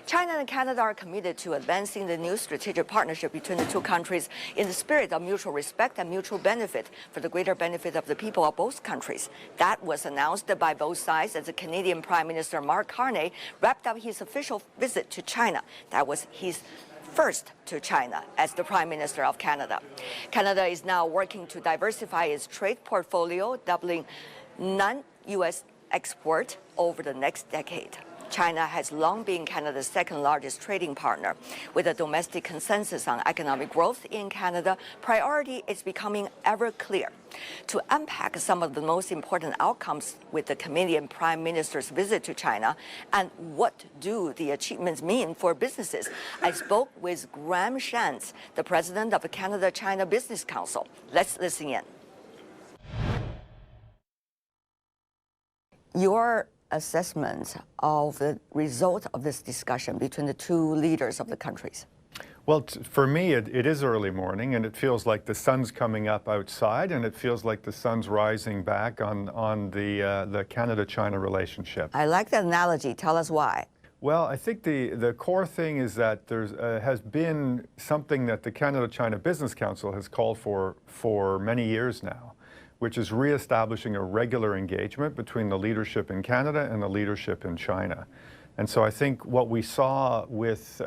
China and Canada are committed to advancing the new strategic partnership between the two countries in the spirit of mutual respect and mutual benefit for the greater benefit of the people of both countries. That was announced by both sides as the Canadian Prime Minister Mark Carney wrapped up his official visit to China. That was his first to China as the Prime Minister of Canada. Canada is now working to diversify its trade portfolio, doubling non-U.S. export over the next decade. China has long been Canada's second largest trading partner. With a domestic consensus on economic growth in Canada, priority is becoming ever clear. To unpack some of the most important outcomes with the Canadian Prime Minister's visit to China and what do the achievements mean for businesses, I spoke with Graham Shantz, the president of the Canada-China Business Council. Let's listen in. Your assessment of the result of this discussion between the two leaders of the countries? Well, for me, it is early morning, and it feels like the sun's coming up outside, and it feels like the sun's rising back on the Canada-China relationship. I like that analogy. Tell us why. Well, I think the core thing is that there has been something that the Canada-China Business Council has called for many years now, which is reestablishing a regular engagement between the leadership in Canada and the leadership in China. And so I think what we saw with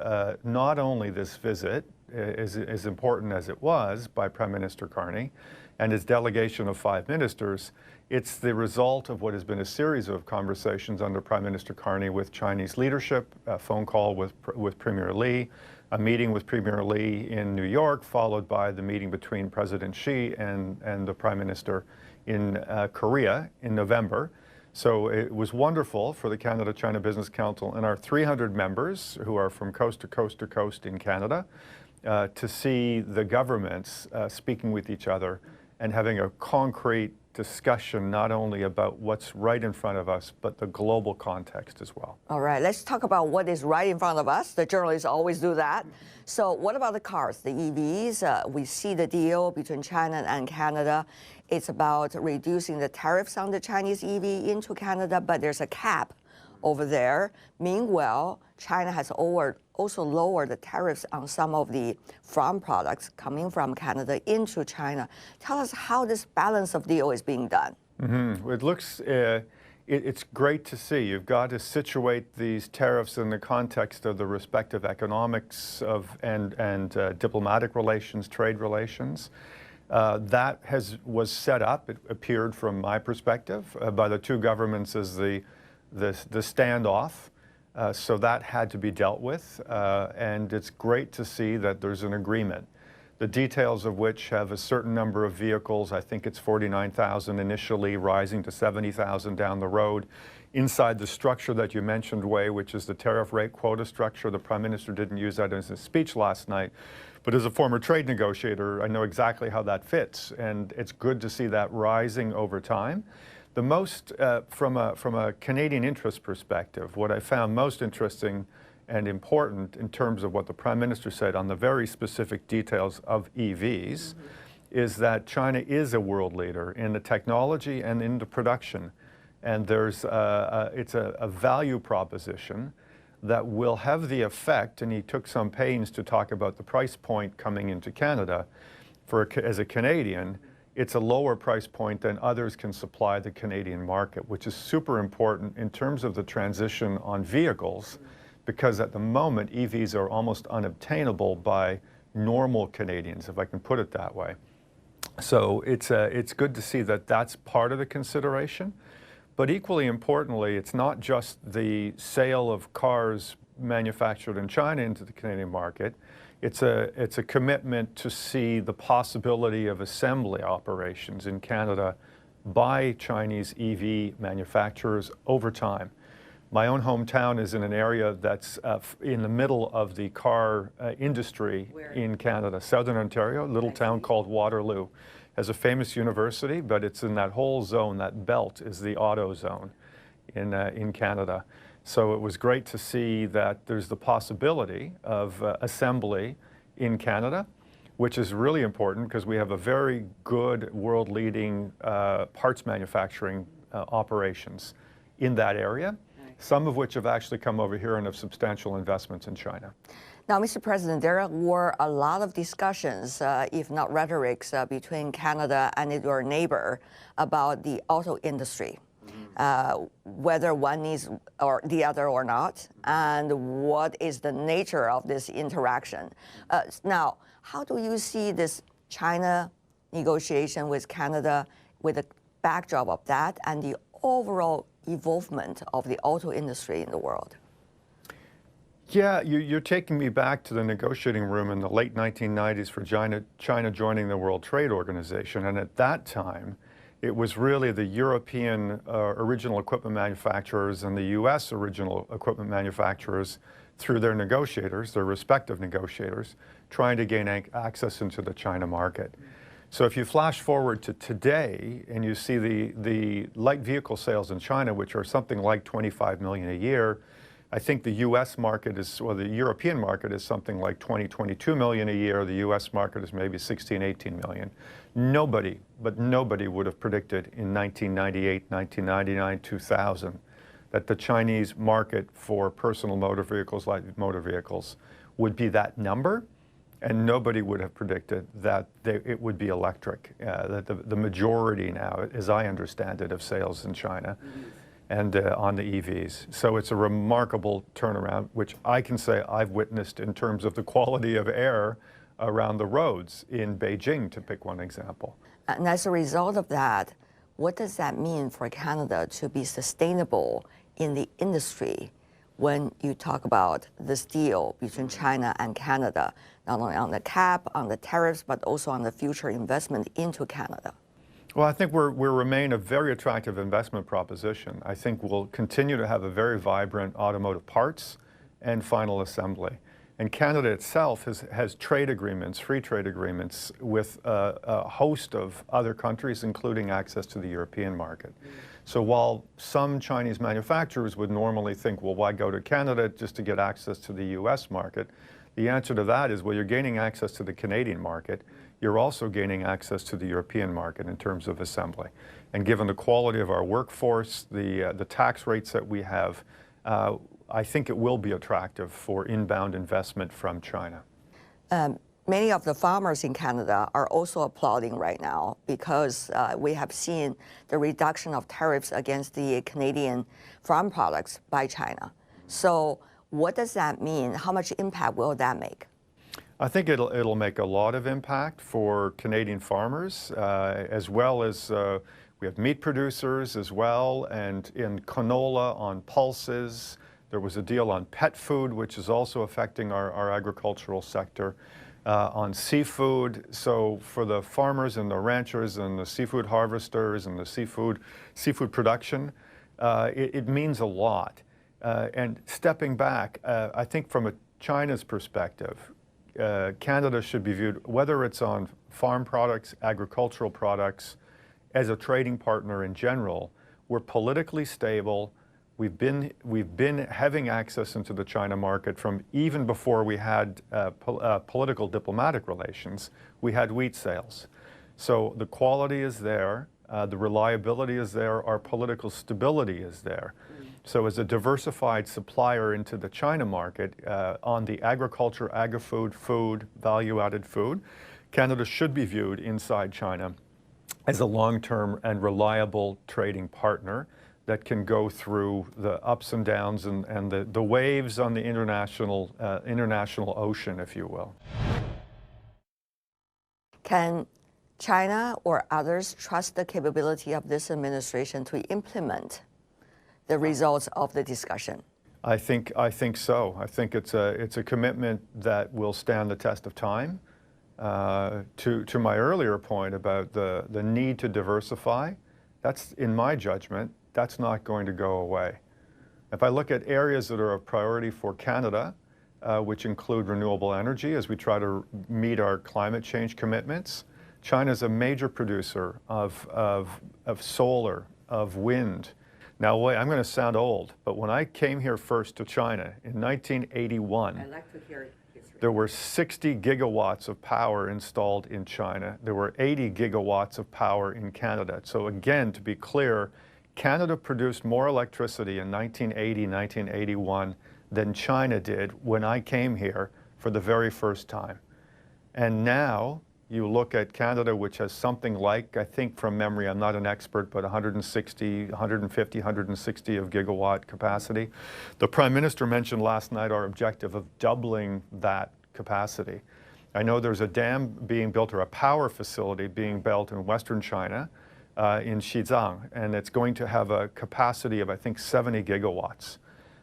not only this visit, as important as it was by Prime Minister Carney and his delegation of 5 ministers, it's the result of what has been a series of conversations under Prime Minister Carney with Chinese leadership, a phone call with Premier Li, a meeting with Premier Li in New York, followed by the meeting between President Xi and the Prime Minister in Korea in November. So it was wonderful for the Canada-China Business Council and our 300 members who are from coast to coast to coast in Canada to see the governments speaking with each other and having a concrete discussion not only about what's right in front of us, but the global context as well. All right, let's talk about what is right in front of us. The journalists always do that. So what about the cars, the EVs? We see the deal between China and Canada. It's about reducing the tariffs on the Chinese EV into Canada, but there's a cap over there. Meanwhile, China has also lowered the tariffs on some of the farm products coming from Canada into China. Tell us how this balance of deal is being done. Mm-hmm. It looks, it's great to see. You've got to situate these tariffs in the context of the respective economics and diplomatic relations, trade relations. That was set up, it appeared from my perspective, by the two governments as the standoff. So that had to be dealt with, and it's great to see that there's an agreement, the details of which have a certain number of vehicles. I think it's 49,000 initially, rising to 70,000 down the road. Inside the structure that you mentioned, Wei, which is the tariff rate quota structure, the Prime Minister didn't use that in his speech last night, but as a former trade negotiator, I know exactly how that fits, and it's good to see that rising over time. The most, from a Canadian interest perspective, what I found most interesting and important in terms of what the Prime Minister said on the very specific details of EVs is that China is a world leader in the technology and in the production. And there's it's a value proposition that will have the effect, and he took some pains to talk about the price point coming into Canada. As a Canadian, it's a lower price point than others can supply the Canadian market, which is super important in terms of the transition on vehicles, because at the moment, EVs are almost unobtainable by normal Canadians, if I can put it that way. So it's good to see that that's part of the consideration. But equally importantly, it's not just the sale of cars manufactured in China into the Canadian market. It's a commitment to see the possibility of assembly operations in Canada by Chinese EV manufacturers over time. My own hometown is in an area that's in the middle of the car industry in Canada, Southern Ontario, a little town called Waterloo. Has a famous university, but it's in that whole zone, that belt is the auto zone in Canada. So it was great to see that there's the possibility of assembly in Canada, which is really important because we have a very good world-leading parts manufacturing operations in that area. some of which have actually come over here and have substantial investments in China. Now, Mr. President, there were a lot of discussions, if not rhetorics, between Canada and your neighbor about the auto industry, whether one needs or the other or not, and what is the nature of this interaction. Now, how do you see this China negotiation with Canada with the backdrop of that and the overall evolvement of the auto industry in the world? Yeah, you're taking me back to the negotiating room in the late 1990s for China joining the World Trade Organization. And at that time, it was really the European original equipment manufacturers and the U.S. original equipment manufacturers through their negotiators, their respective negotiators, trying to gain access into the China market. So if you flash forward to today and you see the light vehicle sales in China, which are something like 25 million a year, I think the U.S. market is, or the European market is something like 22 million a year. The U.S. market is maybe 16, 18 million. Nobody would have predicted in 1998, 1999, 2000 that the Chinese market for personal motor vehicles, light motor vehicles, would be that number. And nobody would have predicted that it would be electric, that the majority now, as I understand it, of sales in China and on the EVs. So it's a remarkable turnaround, which I can say I've witnessed in terms of the quality of air around the roads in Beijing, to pick one example. And as a result of that, what does that mean for Canada to be sustainable in the industry when you talk about this deal between China and Canada, not only on the cap, on the tariffs, but also on the future investment into Canada? Well, I think we remain a very attractive investment proposition. I think we'll continue to have a very vibrant automotive parts and final assembly. And Canada itself has trade agreements, free trade agreements, with a host of other countries, including access to the European market. So while some Chinese manufacturers would normally think, well, why go to Canada just to get access to the U.S. market? The answer to that is, well, you're gaining access to the Canadian market. You're also gaining access to the European market in terms of assembly. And given the quality of our workforce, the tax rates that we have, I think it will be attractive for inbound investment from China. Many of the farmers in Canada are also applauding right now because we have seen the reduction of tariffs against the Canadian farm products by China. So what does that mean? How much impact will that make? I think it'll make a lot of impact for Canadian farmers, as well as we have meat producers as well, and in canola, on pulses. There was a deal on pet food, which is also affecting our agricultural sector, on seafood. So for the farmers and the ranchers and the seafood harvesters and the seafood production, it means a lot. And stepping back, I think from China's perspective, Canada should be viewed, whether it's on farm products, agricultural products, as a trading partner in general. We're politically stable. We've been having access into the China market from even before we had political diplomatic relations. We had wheat sales. So the quality is there, the reliability is there, our political stability is there. So as a diversified supplier into the China market on the agriculture, agri-food, food, value-added food, Canada should be viewed inside China as a long-term and reliable trading partner that can go through the ups and downs and the waves on the international ocean, if you will. Can China or others trust the capability of this administration to implement the results of the discussion? I think so. I think it's a commitment that will stand the test of time. To my earlier point about the need to diversify, that's, in my judgment, that's not going to go away. If I look at areas that are a priority for Canada, which include renewable energy as we try to meet our climate change commitments, China's a major producer of solar, of wind. Now, wait, I'm going to sound old, but when I came here first to China in 1981, I'd like to hear history. There were 60 gigawatts of power installed in China. There were 80 gigawatts of power in Canada. So again, to be clear, Canada produced more electricity in 1980, 1981 than China did when I came here for the very first time. And now you look at Canada, which has something like, I think from memory, I'm not an expert, but 150, 160 of gigawatt capacity. The Prime Minister mentioned last night our objective of doubling that capacity. I know there's a dam being built or a power facility being built in Western China, in Xizang, and it's going to have a capacity of, I think, 70 gigawatts.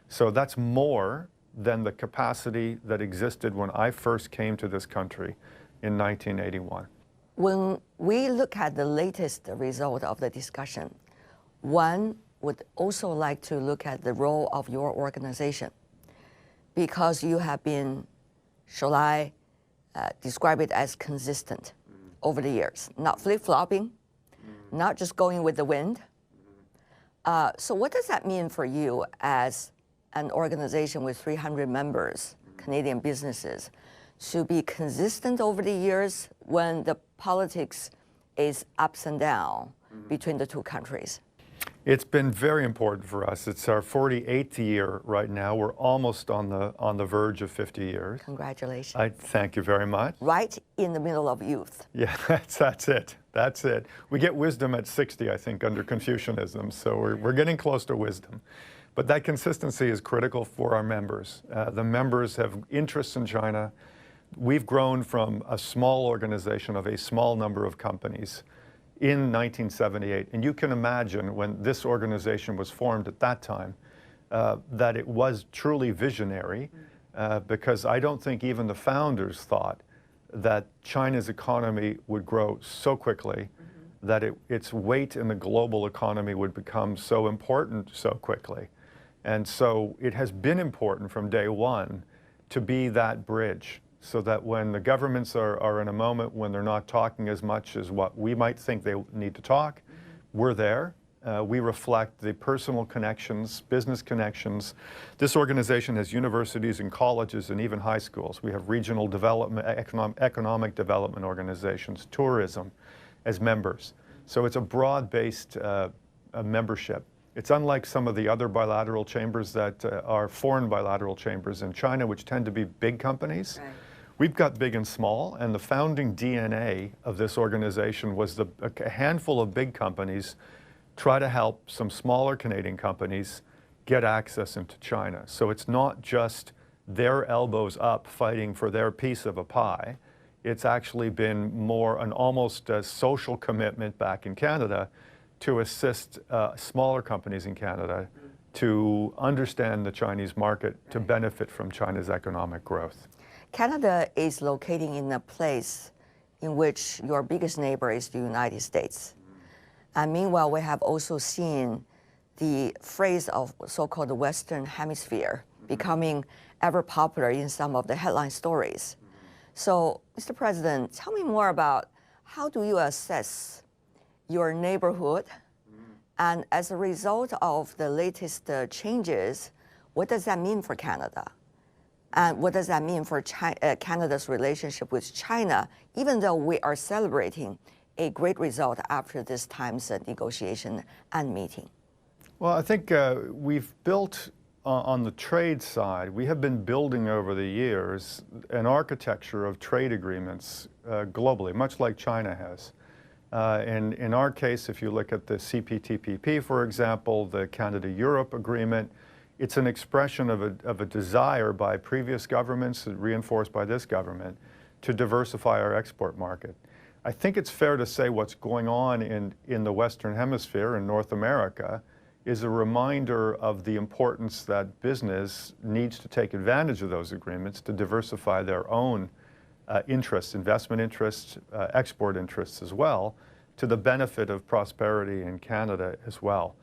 So that's more than the capacity that existed when I first came to this country in 1981. When we look at the latest result of the discussion, one would also like to look at the role of your organization, because you have been, shall I describe it as consistent over the years, not flip-flopping, not just going with the wind. So what does that mean for you as an organization with 300 members, Canadian businesses, to be consistent over the years when the politics is ups and down between the two countries? It's been very important for us. It's our 48th year right now. We're almost on the verge of 50 years. Congratulations. I thank you very much. Right in the middle of youth. Yeah, that's it. That's it. We get wisdom at 60, I think, under Confucianism. So we're getting close to wisdom. But that consistency is critical for our members. The members have interests in China. We've grown from a small organization of a small number of companies in 1978. And you can imagine when this organization was formed at that time, that it was truly visionary, because I don't think even the founders thought that China's economy would grow so quickly, that its weight in the global economy would become so important so quickly. And so it has been important from day one to be that bridge, so that when the governments are in a moment when they're not talking as much as what we might think they need to talk, we're there. We reflect the personal connections, business connections. This organization has universities and colleges and even high schools. We have regional development, economic development organizations, tourism as members. So it's a broad-based membership. It's unlike some of the other bilateral chambers that are foreign bilateral chambers in China, which tend to be big companies. Right. We've got big and small, and the founding DNA of this organization was a handful of big companies try to help some smaller Canadian companies get access into China. So it's not just their elbows up fighting for their piece of a pie. It's actually been more an almost a social commitment back in Canada to assist smaller companies in Canada to understand the Chinese market, to benefit from China's economic growth. Canada is located in a place in which your biggest neighbor is the United States. And meanwhile, we have also seen the phrase of so-called Western Hemisphere becoming ever popular in some of the headline stories. So, Mr. President, tell me more about how do you assess your neighborhood, and as a result of the latest changes, what does that mean for Canada? And what does that mean for Canada's relationship with China, even though we are celebrating a great result after this time's negotiation and meeting? Well, I think we've built on the trade side, we have been building over the years an architecture of trade agreements globally, much like China has. In our case, if you look at the CPTPP, for example, the Canada-Europe agreement, it's an expression of a desire by previous governments, reinforced by this government, to diversify our export market. I think it's fair to say what's going on in the Western Hemisphere, in North America, is a reminder of the importance that business needs to take advantage of those agreements to diversify their own interests, investment interests, export interests as well, to the benefit of prosperity in Canada as well.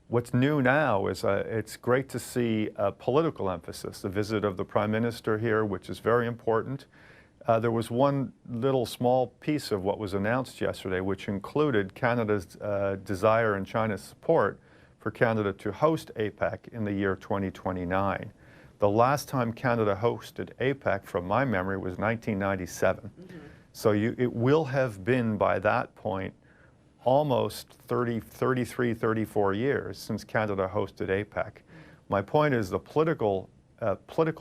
What's new now is it's great to see a political emphasis, the visit of the Prime Minister here, which is very important. There was one little small piece of what was announced yesterday, which included Canada's desire and China's support for Canada to host APEC in the year 2029. The last time Canada hosted APEC, from my memory, was 1997. So it will have been, by that point, almost 33, 34 years since Canada hosted APEC. My point is the political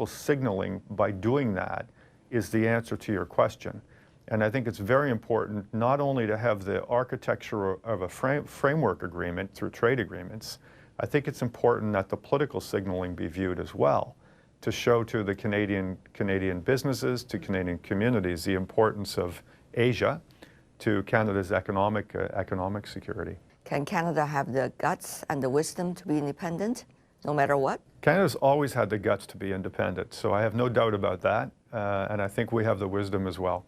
signaling by doing that is the answer to your question. And I think it's very important not only to have the architecture of a framework agreement through trade agreements, I think it's important that the political signaling be viewed as well, to show to the Canadian businesses, to Canadian communities, the importance of Asia to Canada's economic security. Can Canada have the guts and the wisdom to be independent, no matter what? Canada's always had the guts to be independent, so I have no doubt about that, and I think we have the wisdom as well.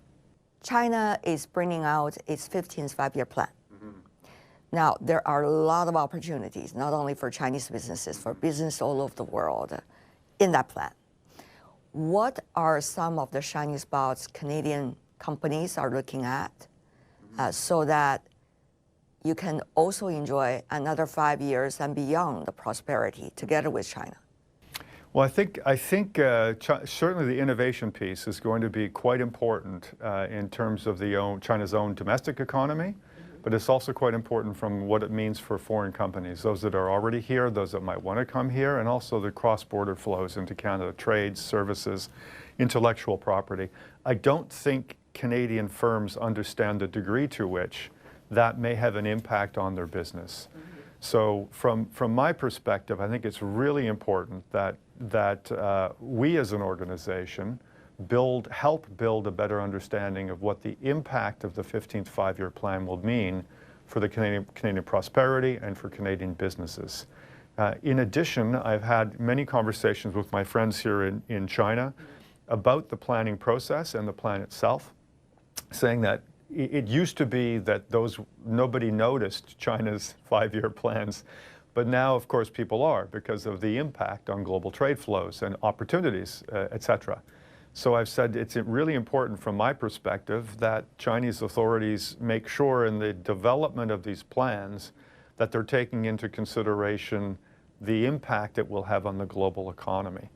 China is bringing out its 15th five-year plan. Now, there are a lot of opportunities, not only for Chinese businesses, for business all over the world in that plan. What are some of the shining spots Canadian companies are looking at so that you can also enjoy another 5 years and beyond the prosperity together with China? Well, I think certainly the innovation piece is going to be quite important in terms of China's own domestic economy, but it's also quite important from what it means for foreign companies, those that are already here, those that might want to come here, and also the cross-border flows into Canada, trades, services, intellectual property. I don't think Canadian firms understand the degree to which that may have an impact on their business. So from my perspective, I think it's really important that we as an organization help build a better understanding of what the impact of the 15th five-year plan will mean for the Canadian prosperity and for Canadian businesses. In addition, I've had many conversations with my friends here in China about the planning process and the plan itself, saying that it used to be that nobody noticed China's five-year plans, but now, of course, people are because of the impact on global trade flows and opportunities, et cetera. So I've said it's really important from my perspective that Chinese authorities make sure in the development of these plans that they're taking into consideration the impact it will have on the global economy.